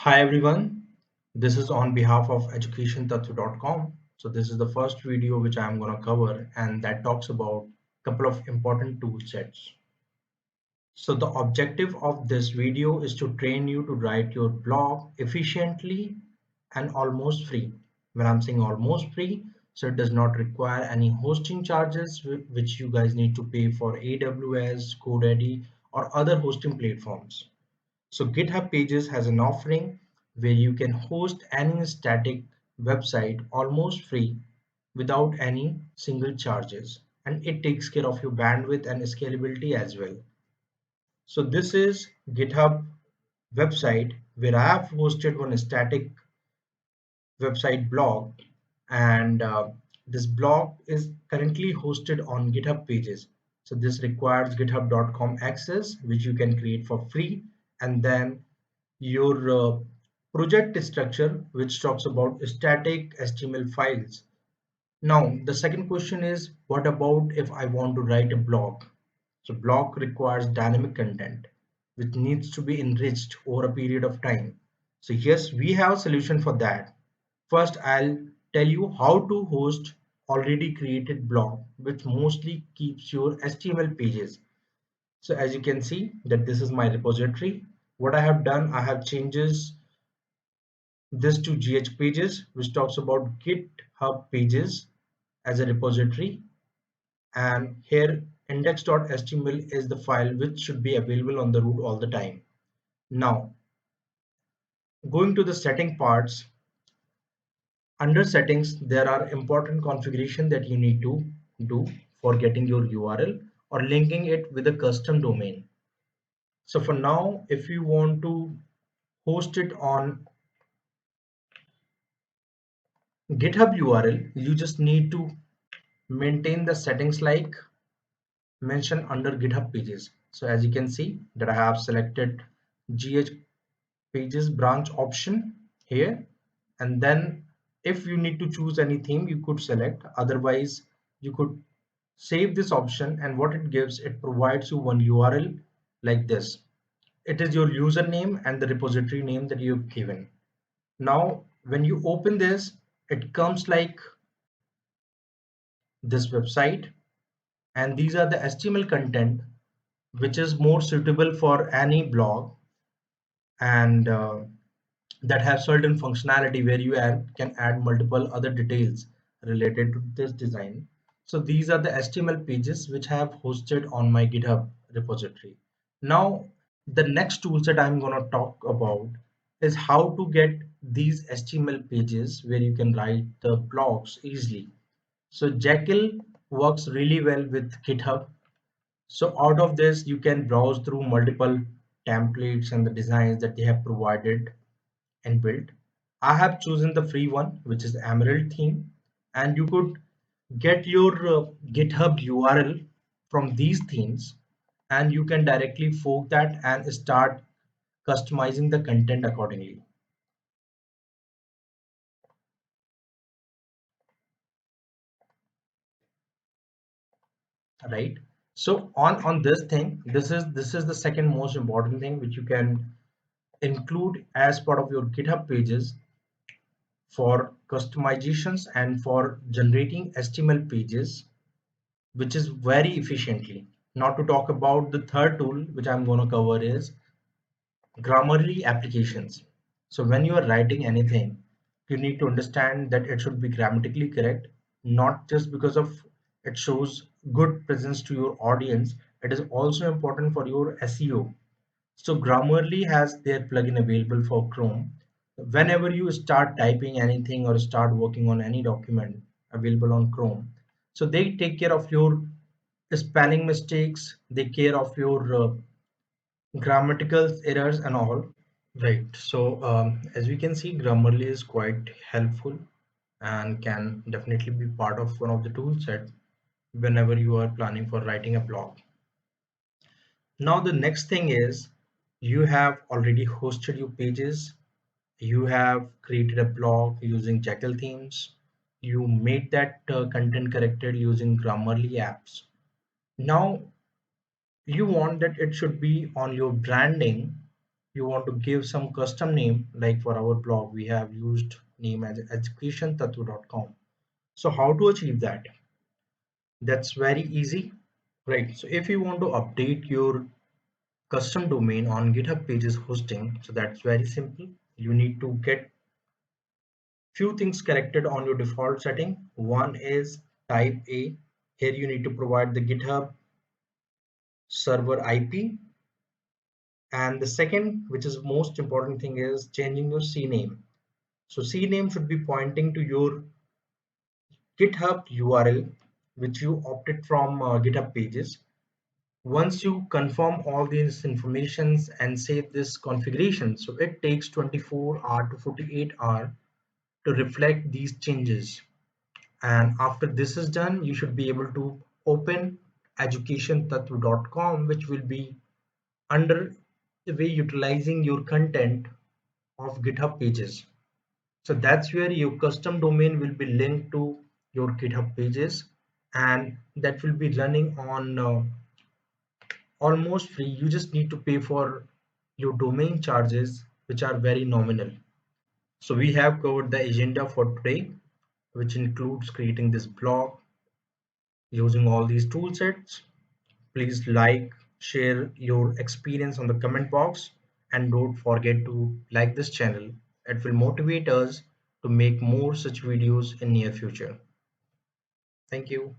Hi everyone, this is on behalf of educationtattva.com. So this is the first video which I'm going to cover and that talks about a couple of important tool sets. So the objective of this video is to train you to write your blog efficiently and almost free. When I'm saying almost free, so it does not require any hosting charges which you guys need to pay for AWS, GoDaddy or other hosting platforms. So GitHub Pages has an offering where you can host any static website almost free without any single charges, and it takes care of your bandwidth and scalability as well. So this is GitHub website where I have hosted one static website blog, and this blog is currently hosted on GitHub Pages. So this requires github.com access which you can create for free, and then your project structure which talks about static HTML files. Now the second question is, what about if I want to write a blog? So blog requires dynamic content which needs to be enriched over a period of time. So yes, we have a solution for that. First, I'll tell you how to host already created blog which mostly keeps your HTML pages. So as you can see that this is my repository. What I have done, I have changes this to GH pages, which talks about GitHub pages as a repository, and here index.html is the file which should be available on the root all the time. Now going to the setting parts, under settings there are important configuration that you need to do for getting your URL or linking it with a custom domain. So for now, if you want to host it on GitHub URL, you just need to maintain the settings like mentioned under GitHub pages. So as you can see that I have selected GH pages branch option here, and then if you need to choose any theme you could select, otherwise you could save this option, and what it gives, it provides you one URL like this. It is your username and the repository name that you've given. Now when you open this, it comes like this website, and these are the HTML content which is more suitable for any blog, and that have certain functionality where you can add multiple other details related to this design. So these are the HTML pages which I have hosted on my GitHub repository. Now the next tools that I'm going to talk about is how to get these HTML pages where you can write the blogs easily. So Jekyll works really well with GitHub. So out of this, you can browse through multiple templates and the designs that they have provided and built. I have chosen the free one, which is Emerald theme, and you could get your GitHub URL from these themes, and you can directly fork that and start customizing the content accordingly, right? So on this thing, this is the second most important thing which you can include as part of your GitHub pages for customizations and for generating HTML pages, which is very efficiently. Not to talk about the third tool which I'm going to cover is Grammarly applications. So when you are writing anything, you need to understand that it should be grammatically correct, not just because of it shows good presence to your audience. It is also important for your SEO. So Grammarly has their plugin available for Chrome. Whenever you start typing anything or start working on any document available on Chrome, so they take care of your spelling mistakes, they care of your grammatical errors and all. Right. So as we can see, Grammarly is quite helpful and can definitely be part of one of the tool set whenever you are planning for writing a blog. Now the next thing is, you have already hosted your pages, you have created a blog using Jekyll themes, you made that content corrected using Grammarly apps. Now you want that it should be on your branding, you want to give some custom name, like for our blog we have used name as educationtattu.com. So how to achieve that? That's very easy, right? So if you want to update your custom domain on GitHub Pages hosting, so that's very simple. You need to get few things corrected on your default setting. One is type A. Here you need to provide the GitHub server IP. And the second, which is most important thing, is changing your CNAME. So CNAME should be pointing to your GitHub URL, which you opted from GitHub Pages. Once you confirm all these informations and save this configuration, so it takes 24 hour to 48 hour to reflect these changes. And after this is done, you should be able to open educationtattu.com, which will be under the way utilizing your content of GitHub Pages. So that's where your custom domain will be linked to your GitHub Pages, and that will be running on almost free. You just need to pay for your domain charges, which are very nominal. So we have covered the agenda for today, which includes creating this blog using all these tool sets. Please like, share your experience on the comment box, and don't forget to like this channel. It will motivate us to make more such videos in near future. Thank you.